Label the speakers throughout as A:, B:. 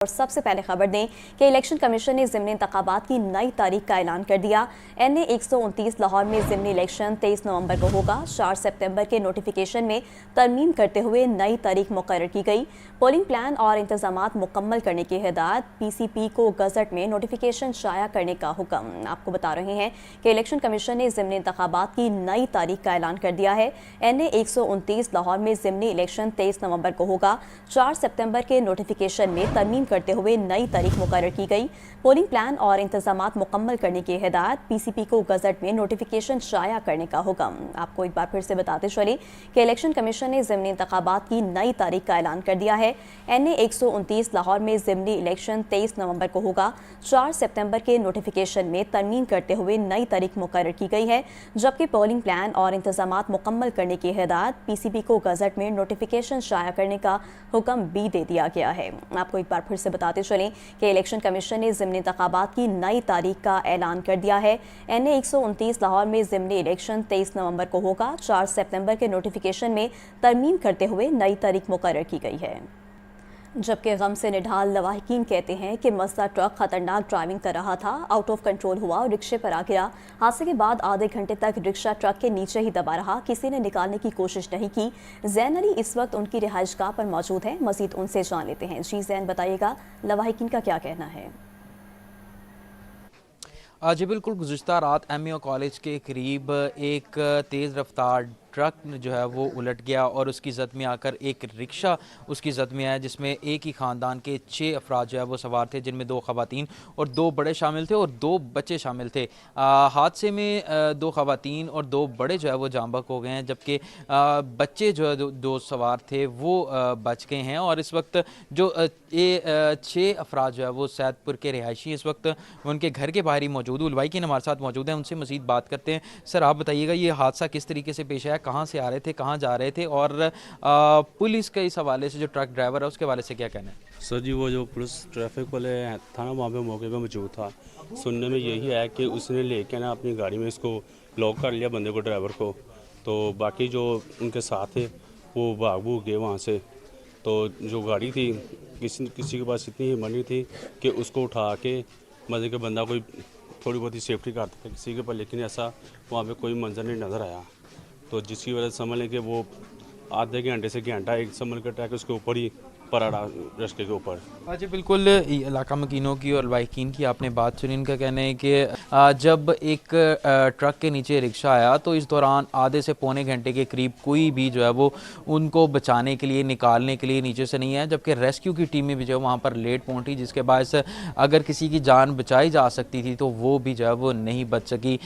A: اور سب سے پہلے خبر دیں کہ الیکشن کمیشن نے ضمنی انتخابات کی نئی تاریخ کا اعلان کر دیا۔ NA 129 لاہور میں ضمنی الیکشن 23 نومبر کو ہوگا۔ 4 سپتمبر کے نوٹیفیکیشن میں ترمیم کرتے ہوئے نئی تاریخ مقرر کی گئی۔ پولنگ پلان اور انتظامات مکمل کرنے کی ہدایت۔ PCP کو گزٹ میں نوٹیفیکیشن شائع کرنے کا حکم۔ آپ کو بتا رہے ہیں کہ الیکشن کمیشن نے ضمنی انتخابات کی نئی تاریخ کا اعلان کر دیا ہے۔ NA 129 لاہور میں ضمنی الیکشن 23 نومبر کو ہوگا۔ 4 سپتمبر کے نوٹیفیکیشن میں ترمیم کرتے ہوئے نئی تاریخ مقرر کی گئی۔ پولنگ پلان اور انتظامات مکمل کرنے کی ہدایت۔ PCP کو گزٹ میں نوٹیفیکیشن شائع کرنے کا حکم۔ آپ کو ایک بار پھر سے بتاتے چلیں کہ الیکشن کمیشن نے ضمنی انتخابات کی نئی تاریخ کا اعلان کر دیا ہے۔ NA 129 لاہور میں ضمنی الیکشن 23 نومبر کو ہوگا۔ 4 سپتمبر کے نوٹیفیکیشن میں ترمیم کرتے ہوئے نئی تاریخ مقرر کی گئی ہے، جبکہ پولنگ پلان اور انتظامات مکمل کرنے کی ہدایت۔ PCP کو گزٹ میں نوٹیفیکیشن شائع کرنے کا حکم بھی دے دیا گیا ہے۔ آپ کو ایک بار پھر سے بتاتے چلیں کہ الیکشن کمیشن نے ضمنی انتخابات کی نئی تاریخ کا اعلان کر دیا ہے۔ NA 129 لاہور میں ضمنی الیکشن 23 نومبر کو ہوگا۔ 4 سپتمبر کے نوٹیفیکیشن میں ترمیم کرتے ہوئے نئی تاریخ مقرر کی گئی ہے۔ جبکہ غم سے نڈھال لواحقین کہتے ہیں کہ مزدہ ٹرک خطرناک ڈرائیونگ کر رہا تھا، آؤٹ آف کنٹرول ہوا اور رکشے پر آ گرا۔ حادثے کے بعد آدھے گھنٹے تک رکشہ ٹرک کے نیچے ہی دبا رہا، کسی نے نکالنے کی کوشش نہیں کی۔ زین علی اس وقت ان کی رہائش گاہ پر موجود ہیں، مزید ان سے جان لیتے ہیں۔ جی زین، بتائیے گا لواحقین کا کیا کہنا ہے؟
B: جی بالکل، گزشتہ رات MEO کالج کے قریب ایک تیز رفتار ٹرک جو ہے وہ الٹ گیا اور اس کی زد میں آ کر ایک رکشہ اس کی زد میں آیا، جس میں ایک ہی خاندان کے 6 افراد جو ہے وہ سوار تھے، جن میں 2 خواتین اور 2 بڑے شامل تھے اور 2 بچے شامل تھے۔ حادثے میں 2 خواتین اور 2 بڑے جو ہے وہ جاں بحق ہو گئے ہیں، جبکہ بچے جو ہے 2 سوار تھے وہ بچ گئے ہیں۔ اور اس وقت جو 6 افراد جو ہے وہ سید پور کے رہائشی اس وقت ان کے گھر کے باہر ہی موجود، علوائی کے ہمارے ساتھ موجود ہیں، ان سے مزید بات کرتے ہیں۔ سر، آپ بتائیے گا یہ حادثہ کس طریقے سے پیش آیا، کہاں سے آ رہے تھے، کہاں جا رہے تھے، اور پولیس کے اس حوالے سے جو ٹرک ڈرائیور ہے اس کے حوالے سے کیا کہنا ہے؟
C: سر جی، وہ جو پولیس ٹریفک والے تھا نا، وہاں پہ موقع پہ موجود تھا۔ سننے میں یہی ہے کہ اس نے لے کے نا اپنی گاڑی میں اس کو لاک کر لیا، بندے کو، ڈرائیور کو، تو باقی جو ان کے ساتھ تھے وہ بھاگ بھوگ گئے وہاں سے۔ تو جو گاڑی تھی، کسی کے پاس اتنی ہمت نہیں تھی کہ اس کو اٹھا کے مزے کے بندہ کوئی تھوڑی بہت ہی سیفٹی کرتا ہے کسی کے اوپر، لیکن ایسا وہاں پہ کوئی منظر نہیں نظر آیا۔ تو جس کی وجہ سے سمجھ لیں کہ وہ آدھے گھنٹے سے گھنٹہ ایک سمجھ کر ٹریک اس کے اوپر ہی پڑا رستے کے اوپر۔
B: جی بالکل، علاقہ مکینوں کی اور لواحقین کی آپ نے بات سنی۔ ان کا کہنا ہے کہ جب ایک ٹرک کے نیچے رکشہ آیا تو اس دوران آدھے سے پونے گھنٹے کے قریب کوئی بھی جو ہے وہ ان کو بچانے کے لیے، نکالنے کے لیے نیچے سے نہیں آیا، جبکہ ریسکیو کی ٹیمیں بھی جو ہے وہاں پر لیٹ پہنچی، جس کے باعث اگر کسی کی جان بچائی جا سکتی تھی تو وہ بھی جو ہے وہ نہیں بچ سکی۔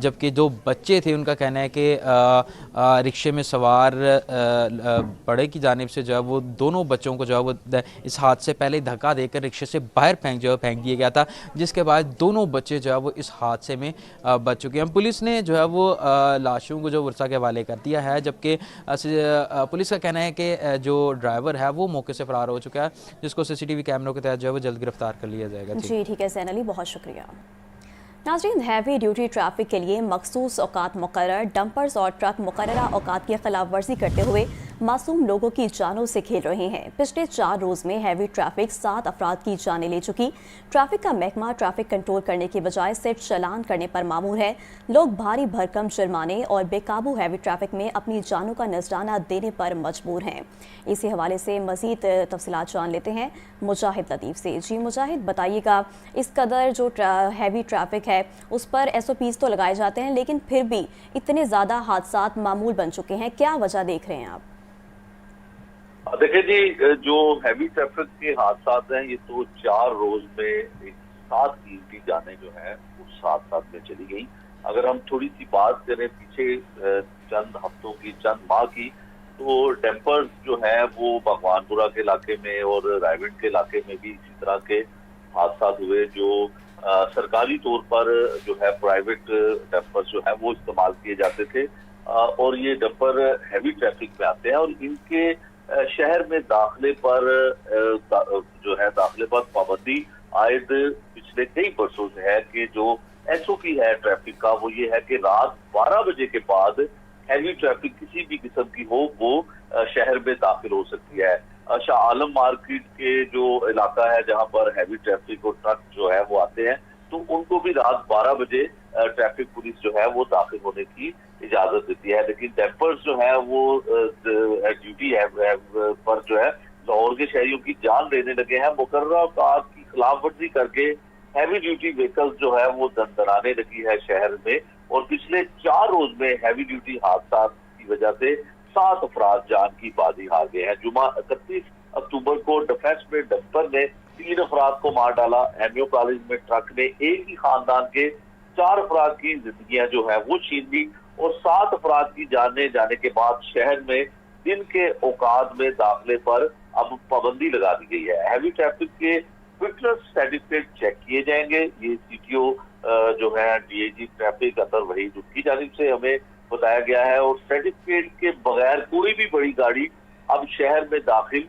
B: جبکہ جو بچے تھے ان کا کہنا ہے کہ رکشے میں سوار بڑے کی جانب سے جو ہے وہ دونوں بچوں کو جو ہے وہ اس حادثے سے پہلے دھکا دے کر رکشے سے باہر پھینک دیا گیا تھا، جس کے بعد دونوں بچے جو ہے وہ اس حادثے میں بچ چکے ہیں۔ پولیس نے جو ہے وہ لاشوں کو جو ورثہ کے حوالے کر دیا ہے، جبکہ پولیس کا کہنا ہے کہ جو ڈرائیور ہے وہ موقع سے فرار ہو چکا ہے، جس کو CCTV کیمروں کے تحت جو ہے وہ جلد گرفتار کر لیا جائے گا۔
A: جی ٹھیک ہے زین علی، بہت شکریہ۔ ناظرین، ہیوی ڈیوٹی ٹریفک کے لیے مخصوص اوقات مقرر، ڈمپرز اور ٹرک مقررہ اوقات کی خلاف ورزی کرتے ہوئے معصوم لوگوں کی جانوں سے کھیل رہے ہیں۔ پچھلے 4 روز میں ہیوی ٹریفک 7 افراد کی جانیں لے چکی۔ ٹریفک کا محکمہ ٹریفک کنٹرول کرنے کی بجائے صرف چلان کرنے پر مامور ہے۔ لوگ بھاری بھرکم جرمانے اور بے قابو ہیوی ٹریفک میں اپنی جانوں کا نذرانہ دینے پر مجبور ہیں۔ اسی حوالے سے مزید تفصیلات جان لیتے ہیں مجاہد لطیف سے۔ جی مجاہد، بتائیے گا اس قدر جو ہیوی ٹریفک ہے اس پر SOPs تو لگائے جاتے ہیں، لیکن پھر بھی اتنے زیادہ حادثات معمول بن چکے ہیں، کیا وجہ دیکھ رہے ہیں آپ؟
D: دیکھیں جی، جو ہیوی ٹریفک کے حادثات ہیں یہ تو 4 روز میں 7 قیمتی جانیں جو ہیں وہ ساتھ میں چلی گئیں۔ اگر ہم تھوڑی سی بات کریں پیچھے چند ہفتوں کی، چند ماہ کی، تو ڈیمپرز جو ہیں وہ بھگوان پورہ کے علاقے میں اور رائے گنج کے علاقے میں بھی اسی طرح کے حادثات ہوئے، جو سرکاری طور پر جو ہے پرائیویٹ ڈمپر جو ہے وہ استعمال کیے جاتے تھے، اور یہ ڈمپر ہیوی ٹریفک میں آتے ہیں اور ان کے شہر میں داخلے پر پابندی عائد پچھلے کئی برسوں سے ہے کہ جو SOP ہے ٹریفک کا وہ یہ ہے کہ رات 12 بجے کے بعد ہیوی ٹریفک کسی بھی قسم کی ہو وہ شہر میں داخل ہو سکتی ہے۔ शाह आलम मार्केट के जो इलाका है जहां पर हैवी ट्रैफिक और ट्रक जो है वो आते हैं, तो उनको भी रात 12 बजे ट्रैफिक पुलिस जो है वो दाखिल होने की इजाजत देती है। लेकिन डैम्पर्स जो है वो ड्यूटी है पर जो है लाहौर के शहरियों की जान लेने लगे हैं। मुकर्रर औकात की खिलाफ वर्जी करके हैवी ड्यूटी व्हीकल्स जो है वो दनदनाने लगी है शहर में, और पिछले 4 रोज में हैवी ड्यूटी हादसा की वजह से 7 अफराद जान की बाजी हार गए हैं। जुमा 31 अक्टूबर को डिफेंस में डंपर ने 3 अफराद को मार डाला। एमयू कॉलेज में ट्रक ने एक ही खानदान के 4 अफराद की जिंदगियां जो है वो छीन ली, और 7 अफराद की जाने जाने के बाद शहर में दिन के औकात में दाखिले पर अब पाबंदी लगा दी गई है। हैवी ट्रैफिक के फिटनेस सर्टिफिकेट चेक किए जाएंगे। ये सीटीओ जो है डीआईजी ट्रैफिक अतर वहीद की जानिब से हमें बताया गया है, और सर्टिफिकेट के बगैर कोई भी बड़ी गाड़ी अब शहर में दाखिल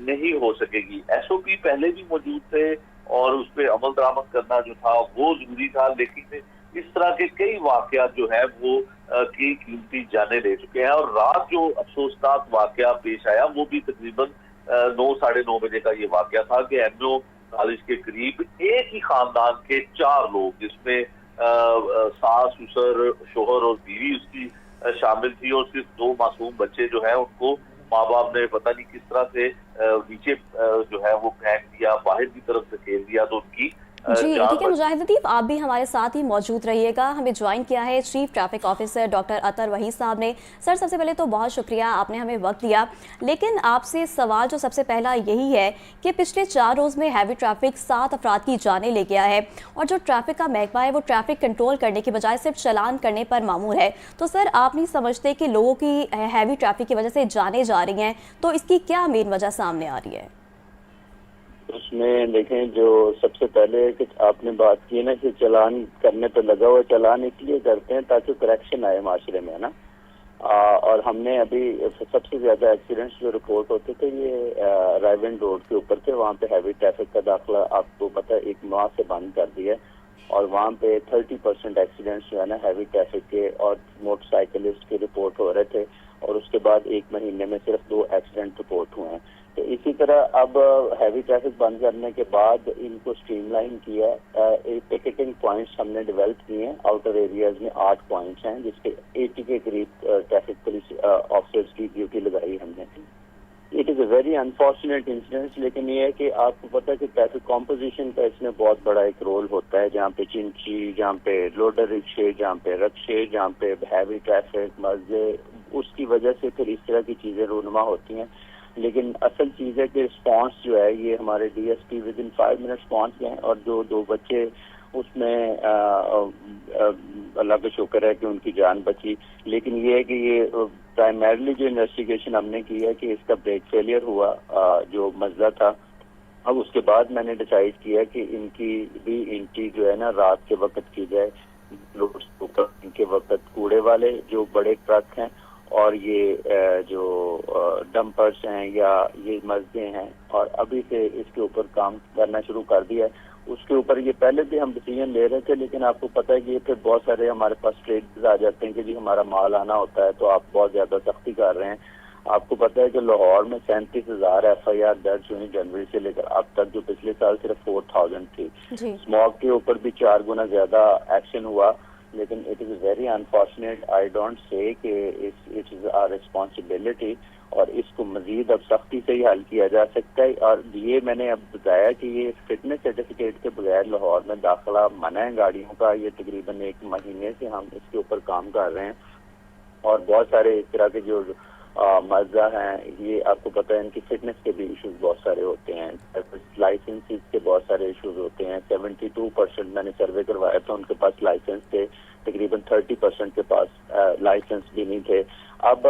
D: नहीं हो सकेगी। एसओपी पहले भी मौजूद थे और उस पर अमल दरामद करना जो था वो जरूरी था, लेकिन इस तरह के कई वाकयात जो है वो की कीमती जाने ले चुके हैं। और रात जो अफसोसनाक वाकया पेश आया वो भी तकरीबन 9 साढ़े 9 बजे का ये वाकया था कि एमओ कॉलेज के करीब एक ही खानदान के 4 लोग, जिसमें सास, ससुर, शोहर और बीवी उसकी शामिल थी, और सिर्फ 2 मासूम बच्चे जो है उनको माँ बाप ने पता नहीं किस तरह से नीचे जो है वो फेंक दिया, बाहर की तरफ धकेल दिया, तो उनकी
A: जी ठीक है मुजाहिद लतीफ, आप भी हमारे साथ ही मौजूद रहिएगा। हमें ज्वाइन किया है चीफ ट्रैफिक ऑफिसर डॉक्टर अतर वहीद साहब ने। सर सबसे पहले तो बहुत शुक्रिया, आपने हमें वक्त दिया। लेकिन आपसे सवाल जो सबसे पहला यही है कि पिछले 4 रोज़ में हैवी ट्रैफिक 7 अफराद की जानें ले गया है, और जो ट्रैफिक का महकमा है वो ट्रैफिक कंट्रोल करने की बजाय सिर्फ चलान करने पर मामूल है। तो सर आप नहीं समझते कि लोगों की हैवी ट्रैफिक की वजह से जानें जा रही हैं, तो इसकी क्या मेन वजह सामने आ रही है?
E: उसमें देखें, जो सबसे पहले कि आपने बात की ना कि चलान करने पे लगा हुआ, चलान इसलिए करते हैं ताकि करेक्शन आए माशरे में, है ना। और हमने अभी सबसे ज्यादा एक्सीडेंट्स जो रिपोर्ट होते थे ये रायवेंड रोड के ऊपर थे। वहाँ पे हैवी ट्रैफिक का दाखिला आपको पता है 1 माह से बंद कर दिया है, और वहाँ पे 30% एक्सीडेंट्स जो है ना हैवी ट्रैफिक के और मोटरसाइकिलिस्ट के रिपोर्ट हो रहे थे, और उसके बाद 1 महीने में सिर्फ 2 एक्सीडेंट रिपोर्ट हुए हैं। तो इसी तरह अब हैवी ट्रैफिक बंद करने के बाद इनको स्ट्रीमलाइन किया। टिकटिंग पॉइंट्स हमने डेवलप किए हैं। आउटर एरियाज में 8 पॉइंट्स हैं जिसके 80 के करीब ट्रैफिक पुलिस ऑफिसर्स की ड्यूटी लगाई हमने। It is a very unfortunate incident, लेकिन ये है कि आपको पता है कि ट्रैफिक कॉम्पोजिशन का इसमें बहुत बड़ा एक रोल होता है, जहाँ पे चिंची, जहाँ पे लोडर रिक्शे, जहाँ पे रक्शे, जहाँ पे हैवी ट्रैफिक मस्जे, उसकी वजह से फिर इस तरह की चीज़ें रूनुमा होती हैं। लेकिन असल चीज़ है कि रिस्पॉन्स जो है ये हमारे डीएसपी विद इन 5 मिनट्स पहुँच गए हैं, और जो 2 बच्चे उसमें अल्लाह का शुक्र है कि उनकी जान बची। लेकिन ये है कि ये प्राइमरीली जो इन्वेस्टिगेशन हमने की है कि इसका ब्रेक फेलियर हुआ जो मसला था। अब उसके बाद मैंने डिसाइड किया कि इनकी भी एंट्री जो है ना रात के वक्त की जाए, इनके वक्त कूड़े वाले जो बड़े ट्रक हैं और ये जो डंपर्स हैं या ये मस्जिदें हैं, और अभी से इसके ऊपर काम करना शुरू कर दिया है। उसके ऊपर ये पहले भी हम डिसीजन ले रहे थे, लेकिन आपको पता है कि ये फिर बहुत सारे हमारे पास ट्रेड्स आ जाते हैं कि जी हमारा माल आना होता है, तो आप बहुत ज्यादा सख्ती कर रहे हैं। आपको पता है कि लाहौर में 37,000 FIR दर्ज हुई जनवरी से लेकर अब तक, जो पिछले साल सिर्फ 4,000 थी। स्मॉग के ऊपर भी 4 गुना ज्यादा एक्शन हुआ। लेकिन it is very unfortunate, I don't say कि इट इज़ आवर रिस्पॉन्सिबिलिटी, और इसको मजीद अब सख्ती से ही हल किया जा सकता है। और ये मैंने अब बताया कि ये फिटनेस सर्टिफिकेट के बगैर लाहौर में दाखिला मना है गाड़ियों का। ये तकरीबन 1 महीने से हम इसके ऊपर काम कर रहे हैं, और बहुत सारे इस तरह के जो मजा हैं, ये आपको पता है इनकी फिटनेस के भी इश्यूज बहुत सारे होते हैं, लाइसेंसेस के बहुत सारे इश्यूज होते हैं। 72% मैंने सर्वे करवाया था उनके पास लाइसेंस थे, तकरीबन 30% के पास लाइसेंस भी नहीं थे। अब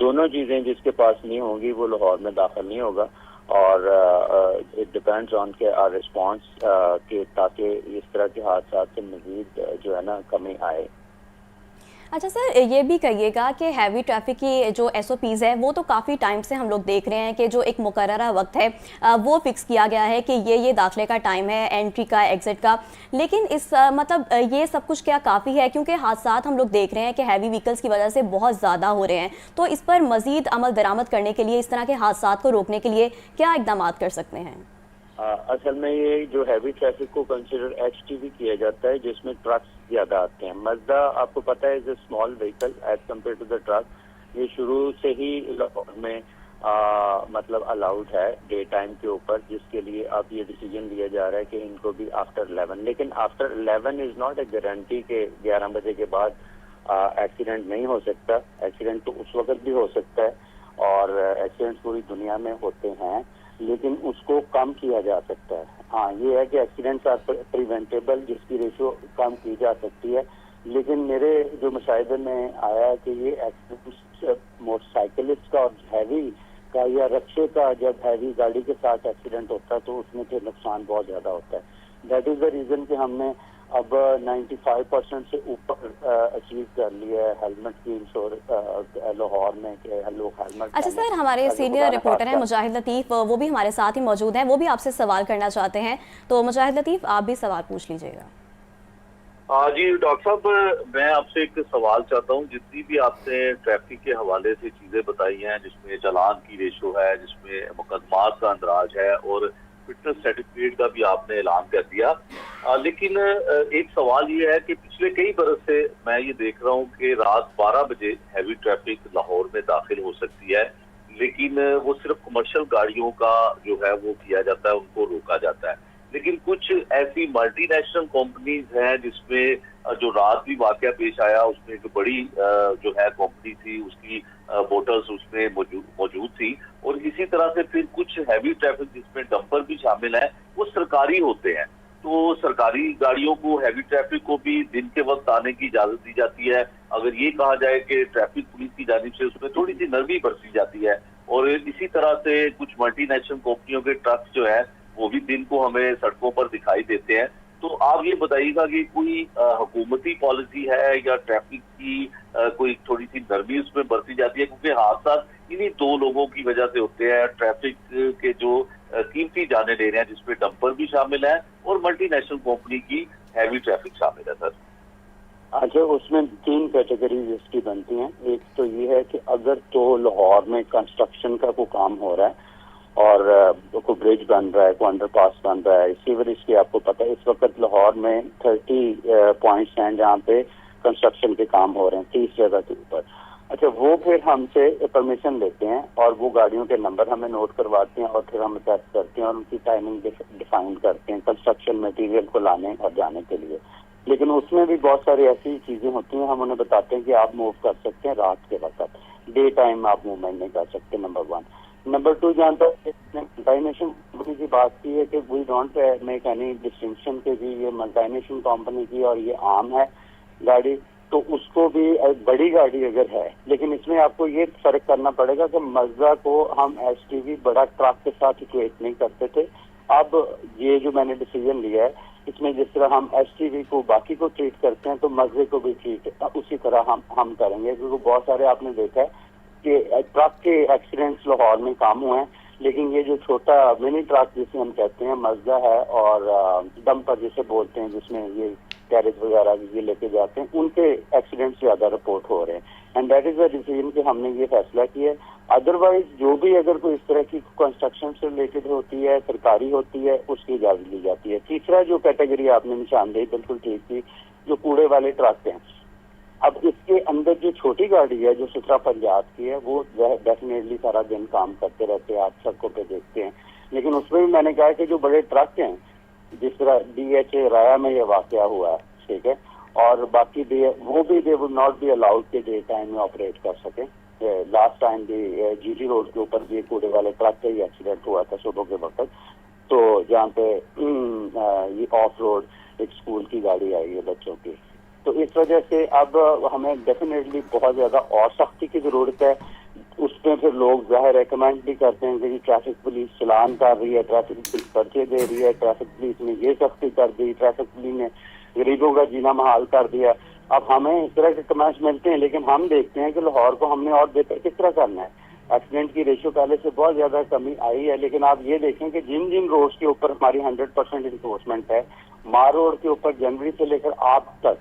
E: दोनों चीजें जिसके पास नहीं होंगी वो लाहौर में दाखिल नहीं होगा, और इट डिपेंड्स ऑन के आर रिस्पॉन्स के, ताकि इस तरह के हादसा से मजीद जो है ना कमी आए।
A: अच्छा सर, ये भी कहिएगा कि हैवी ट्रैफिक की जो SOPs है वो तो काफ़ी टाइम से हम लोग देख रहे हैं कि जो एक मुकर्ररा वक्त है वो फिक्स किया गया है कि ये दाखिले का टाइम है, एंट्री का, एग्ज़िट का, लेकिन इस मतलब ये सब कुछ क्या काफ़ी है? क्योंकि हादसात हम लोग देख रहे हैं कि हैवी व्हीकल्स की वजह से बहुत ज़्यादा हो रहे हैं, तो इस पर मज़ीद अमल दरामद करने के लिए, इस तरह के हादसात को रोकने के लिए क्या इक़दाम कर सकते हैं?
E: असल में ये जो हैवी ट्रैफिक को कंसिडर HTV किया जाता है, जिसमें ट्रक्स ज्यादा आते हैं। मज़दा आपको पता है is a small vehicle as compare to the truck. ये शुरू से ही लाहौर में मतलब अलाउड है डे टाइम के ऊपर, जिसके लिए अब ये डिसीजन लिया जा रहा है कि इनको भी आफ्टर 11, लेकिन after 11 is not a guarantee के 11 बजे के बाद एक्सीडेंट नहीं हो सकता। एक्सीडेंट तो उस वक्त भी हो सकता है और एक्सीडेंट पूरी दुनिया में होते हैं, लेकिन उसको कम किया जा सकता है। हाँ, ये है कि एक्सीडेंट्स आर प्रिवेंटेबल, जिसकी रेशियो कम की जा सकती है, लेकिन मेरे जो मुशाहिदे में आया कि ये एक्सीडेंट्स मोटरसाइकिलिस्ट का और हैवी का या रक्शे का, जब हैवी गाड़ी के साथ एक्सीडेंट होता है तो उसमें फिर नुकसान बहुत ज्यादा होता है। दैट इज द रीजन कि हमने अब 95% से ऊपर अचीव कर लिया है हेलमेट की इंश्योर लाहौर में कि लोग हेलमेट।
A: अच्छा सर, हमारे सीनियर रिपोर्टर हैं मुजाहिद लतीफ़, वो भी हमारे साथ ही मौजूद हैं, वो भी आपसे सवाल करना चाहते हैं, तो मुजाहिद लतीफ़ आप भी सवाल पूछ लीजिएगा।
D: जी डॉक्टर साहब, मैं आपसे एक सवाल चाहता हूँ। जितनी भी आपने ट्रैफिक के हवाले से चीजें बताई हैं, जिसमें चालान की रेशो है, जिसमें मुकदमात का अंदराज है और फिटनेस सर्टिफिकेट का भी आपने ऐलान कर दिया, लेकिन एक सवाल ये है कि पिछले कई बरस से मैं ये देख रहा हूँ कि रात 12 बजे हैवी ट्रैफिक लाहौर में दाखिल हो सकती है, लेकिन वो सिर्फ कमर्शियल गाड़ियों का जो है वो किया जाता है, उनको रोका जाता है। लेकिन कुछ ऐसी मल्टीनेशनल कंपनीज हैं जिसमें जो रात भी वाकया पेश आया, उसमें एक बड़ी जो है कंपनी थी, उसकी बोटल्स उसमें मौजूद थी, और इसी तरह से फिर कुछ हैवी ट्रैफिक जिसमें डंपर भी शामिल है, वो सरकारी होते हैं। तो सरकारी गाड़ियों को, हैवी ट्रैफिक को भी दिन के वक्त आने की इजाजत दी जाती है। अगर ये कहा जाए कि ट्रैफिक पुलिस की जानिब से उसमें थोड़ी सी नरमी बरती जाती है, और इसी तरह से कुछ मल्टीनेशनल कंपनियों के ट्रक जो है वो भी दिन को हमें सड़कों पर दिखाई देते हैं। तो आप ये बताइएगा कि कोई हुकूमती पॉलिसी है या ट्रैफिक की कोई थोड़ी सी नरमी उसमें बरती जाती है, क्योंकि हादसा इन्हीं दो लोगों की वजह से होते हैं, ट्रैफिक के जो कीमती जाने ले रहे हैं, जिसमें डंपर भी शामिल है और मल्टीनेशनल कंपनी की हैवी ट्रैफिक शामिल है। सर
E: अच्छा, उसमें 3 कैटेगरीज इसकी बनती हैं। एक तो ये है कि अगर तो लाहौर में कंस्ट्रक्शन का कोई काम हो रहा है और कोई ब्रिज बन रहा है, कोई अंडरपास बन रहा है, सीवरेज की आपको पता है इस वक्त लाहौर में 30 पॉइंट्स हैं जहाँ पे कंस्ट्रक्शन के काम हो रहे हैं 30 जगह के ऊपर। अच्छा, वो फिर हमसे परमिशन लेते हैं और वो गाड़ियों के नंबर हमें नोट करवाते हैं और फिर हम टेस्ट करते हैं और उनकी टाइमिंग डिफाइन करते हैं कंस्ट्रक्शन मटेरियल को लाने और जाने के लिए। लेकिन उसमें भी बहुत सारी ऐसी चीजें होती हैं, हम उन्हें बताते हैं कि आप मूव कर सकते हैं रात के वक्त, डे टाइम आप मूवमेंट नहीं कर सकते, नंबर 1। नंबर 2, जहाँ तक मल्टीनेशनल कंपनी की बात की है कि we don't make any distinction के जी ये मल्टीनेशनल कंपनी की और ये आम है गाड़ी, तो उसको भी बड़ी गाड़ी अगर है, लेकिन इसमें आपको ये फर्क करना पड़ेगा कि मज़दा को हम HTV बड़ा ट्रक के साथ इक्वेट नहीं करते थे। अब ये जो मैंने डिसीजन लिया है, इसमें जिस तरह हम HTV को बाकी को ट्रीट करते हैं तो मज़दे को भी ट्रीट उसी तरह हम करेंगे, क्योंकि बहुत सारे आपने देखा है कि ट्रक के एक्सीडेंट्स लाहौर में कम हुए हैं, लेकिन ये जो छोटा मिनी ट्रक जिसे हम कहते हैं, मज़दा है और डंपर जिसे बोलते हैं, जिसमें ये कैरेज वगैरह ये लेके जाते हैं, उनके एक्सीडेंट्स ज्यादा रिपोर्ट हो रहे हैं। And that is the decision कि हमने ये फैसला किया है। अदरवाइज जो भी अगर कोई इस तरह की कंस्ट्रक्शन से रिलेटेड होती है, सरकारी होती है, उसकी इजाजत ली जाती है। तीसरा जो कैटेगरी आपने निशानदेही बिल्कुल ठीक थी, जो कूड़े वाले ट्रक हैं। अब इसके अंदर जो छोटी गाड़ी है जो सुथरा पंजाब की है, वो डेफिनेटली सारा दिन काम करते रहते हैं, आप सड़कों पे देखते हैं, लेकिन उसमें भी मैंने कहा कि जो बड़े ट्रक हैं, जिस तरह DHA राया में ये वाकया हुआ है, ठीक है, और बाकी वो भी they would not be allowed के डे टाइम में ऑपरेट कर सके। लास्ट टाइम भी GT रोड के ऊपर भी कूड़े वाले ट्रक का ही एक्सीडेंट हुआ था सुबह के वक्त, तो जहाँ पे ये ऑफ रोड एक स्कूल की गाड़ी आई है बच्चों की। तो इस वजह से अब हमें डेफिनेटली बहुत ज्यादा और सख्ती की जरूरत है। उसमें फिर लोग ज़ाहिर रिकमेंड भी करते हैं कि ट्रैफिक पुलिस चलान कर रही है, ट्रैफिक पुलिस पर्चे दे रही है, ट्रैफिक पुलिस ने ये सख्ती कर दी, ट्रैफिक पुलिस ने गरीबों का जीना महाल कर दिया। अब हमें इस तरह के कमेंट्स मिलते हैं, लेकिन हम देखते हैं कि लाहौर को हमने और बेहतर किस तरह करना है। एक्सीडेंट की रेशियो पहले से बहुत ज्यादा कमी आई है, लेकिन आप ये देखें कि जिन जिन रोड्स के ऊपर हमारी 100% इन्फोर्समेंट है, मार रोड के ऊपर जनवरी से लेकर आज तक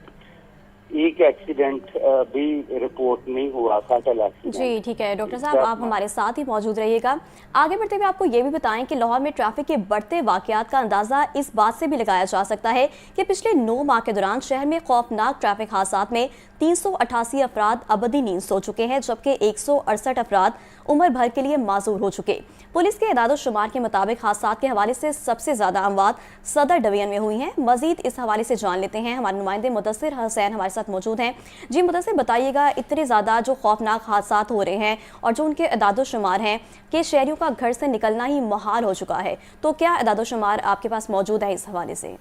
E: एक एक्सीडेंट भी रिपोर्ट नहीं हुआ, फैटल एक्सीडेंट।
A: जी ठीक है डॉक्टर साहब, आप हमारे साथ ही मौजूद रहिएगा। आगे बढ़ते हुए आपको ये भी बताएं कि लाहौर में ट्रैफिक के बढ़ते वाकयात का अंदाजा इस बात से भी लगाया जा सकता है कि पिछले 9 माह के दौरान शहर में खौफनाक ट्रैफिक हादसात में 388 अफराद अबदी नींद सो चुके हैं, जबकि 168 अफराद उम्र भर के लिए माजूर हो चुके। पुलिस के इदाद-ओ-शुमार के मुताबिक हादसात के हवाले से सबसे ज्यादा अमवात सदर डिवीजन में हुई हैं। मजीद इस हवाले से जान लेते हैं, हमारे नुमाइंदे मुदस्सिर हुसैन हमारे साथ मौजूद हैं। जी मुदस्सिर, बताइएगा, इतने ज्यादा जो खौफनाक हादसात हो रहे हैं और जो उनके इदाद-ओ-शुमार हैं कि शहरियों का घर से निकलना ही मुहाल हो चुका है, तो क्या इदाद-ओ-शुमार आपके पास मौजूद है इस हवाले से?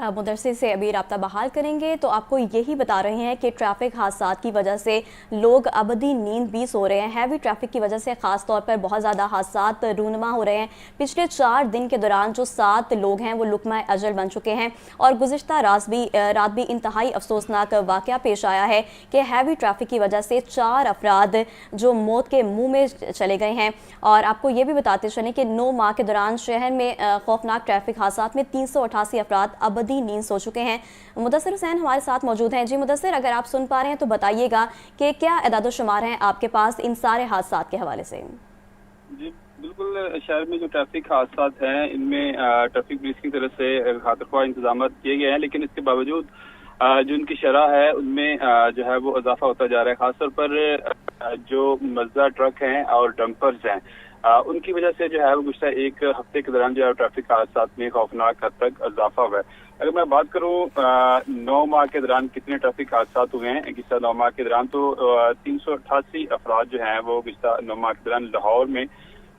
A: मुदस्सिर से अभी रब्ता बहाल करेंगे, तो आपको यही बता रहे हैं कि ट्रैफिक हादसात की वजह से लोग अबदी नींद भी सो रहे हैं। हैवी ट्रैफिक की वजह से ख़ास तौर पर बहुत ज़्यादा हादसात रूनमा हो रहे हैं। पिछले 4 दिन के दौरान जो 7 लोग हैं वो लुकमा अजल बन चुके हैं और गुज़िश्ता रात भी इंतहाई अफसोसनाक वाक़या पेश आया है कि हैवी ट्रैफिक की वजह से 4 अफराद जो मौत के मुँह में चले गए हैं। और आपको ये भी बताते चलें कि 9 माह के दौरान शहर में खौफनाक ट्रैफिक हादसात में 388 अफराद नींद सो चुके हैं। मुदस्सिर हुसैन हमारे साथ मौजूद हैं। जी मुदस्सिर, अगर आप सुन पा रहे हैं तो बताइएगा कि क्या इदाद-ओ-शुमार हैं आपके पास इन सारे हादसात के हवाले से?
F: जी बिल्कुल, शहर में जो ट्रैफिक हादसात हैं इनमें ट्रैफिक पुलिस की तरफ से खातिरख्वाह इंतजाम किए गए हैं, लेकिन इसके बावजूद जो उनकी शरह है उनमें जो है वो इजाफा होता जा रहा है। खासतौर पर जो मज़दा ट्रक हैं और डंपर्स हैं उनकी वजह से जो है वो गुज़श्ता एक हफ्ते के दौरान जो है ट्रैफिक हादसात में खौफनाक हद तक इजाफा हुआ है। अगर मैं बात करूँ 9 माह के दौरान कितने ट्रैफिक हादसात हुए हैं गुज़श्ता 9 माह के दौरान, तो 388 अफराद जो हैं वो गुज़श्ता 9 माह के दौरान लाहौर में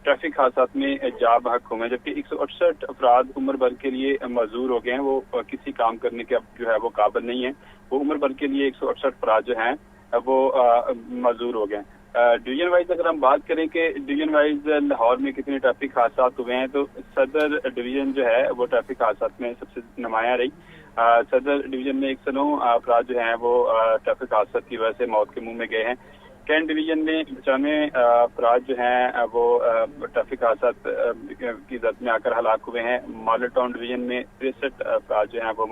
F: ट्रैफिक हादसात में जा बहक हुए हैं, जबकि 168 अफराद उम्र भर के लिए मजूर हो गए हैं। वो किसी काम करने के अब जो है वो काबिल नहीं है। वो उम्र भर के लिए 168 अफराद जो हैं वो मजूर हो गए हैं। डिवीजन वाइज अगर हम बात करें कि डिवीजन वाइज लाहौर में कितने ट्रैफिक हादसात हुए हैं, तो सदर डिवीजन जो है वो ट्रैफिक हादसात में सबसे नुमायां रही। सदर डिवीजन में 109 अफराद जो हैं वो ट्रैफिक हादसात की वजह से मौत के मुंह में गए हैं। कैंट डिवीजन में 95 अफराद जो हैं वो ट्रैफिक हादसात की जद में आकर हलाक हुए हैं। मॉडल टाउन डिवीजन में 63 अफराद जो हैं वो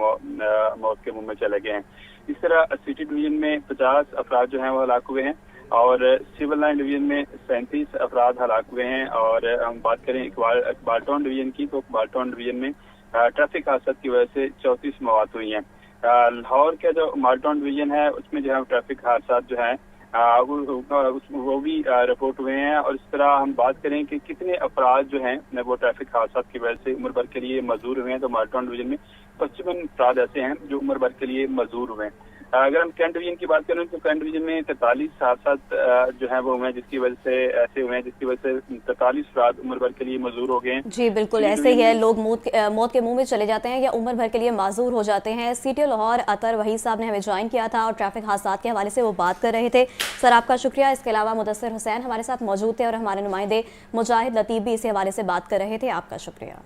F: मौत के मुंह में चले गए हैं। इस तरह सिटी डिवीजन में 50 अफराद जो हैं वो हलाक हुए हैं और सिविल लाइन डिवीजन में 37 अफराद हलाक हुए हैं। और हम बात करें इकबाल टाउन डिवीजन की, तो इकबाल टाउन डिवीजन में ट्रैफिक हादसात की वजह से 34 मौत हुई हैं। लाहौर का जो माल टाउन डिवीजन है उसमें जो है ट्रैफिक हादसात जो हैं वो भी रिपोर्ट हुए हैं। और इस तरह हम बात करें कि कितने अफराद जो हैं वो ट्रैफिक हादसात की वजह से उम्र भर के लिए मजूर हुए हैं, तो माल टाउन डिवीजन में 55 अफराद ऐसे हैं जो उम्र भर के लिए मजूर हुए हैं। अगर हम कैंट डिवीजन की बात करें तो कैंट डिवीजन में 43 हादसात जो है वो हुए हैं, जिसकी वजह से ऐसे हुए हैं जिसकी वजह से 43 अफराद उम्र भर के लिए मजूर हो गए हैं।
A: जी बिल्कुल ऐसे ही है, लोग मौत के मुंह में चले जाते हैं या उम्र भर के लिए माजूर हो जाते हैं। सीटी लाहौर अतर वहीद साहब ने हमें ज्वाइन किया था और ट्रैफिक हादसात के हवाले से वो बात कर रहे थे। सर आपका शुक्रिया। इसके अलावा मुदस्सिर हुसैन हमारे साथ मौजूद थे और हमारे नुमाइंदे मुजाहिद लतीफ़ भी इसी हवाले से बात कर रहे थे। आपका शुक्रिया।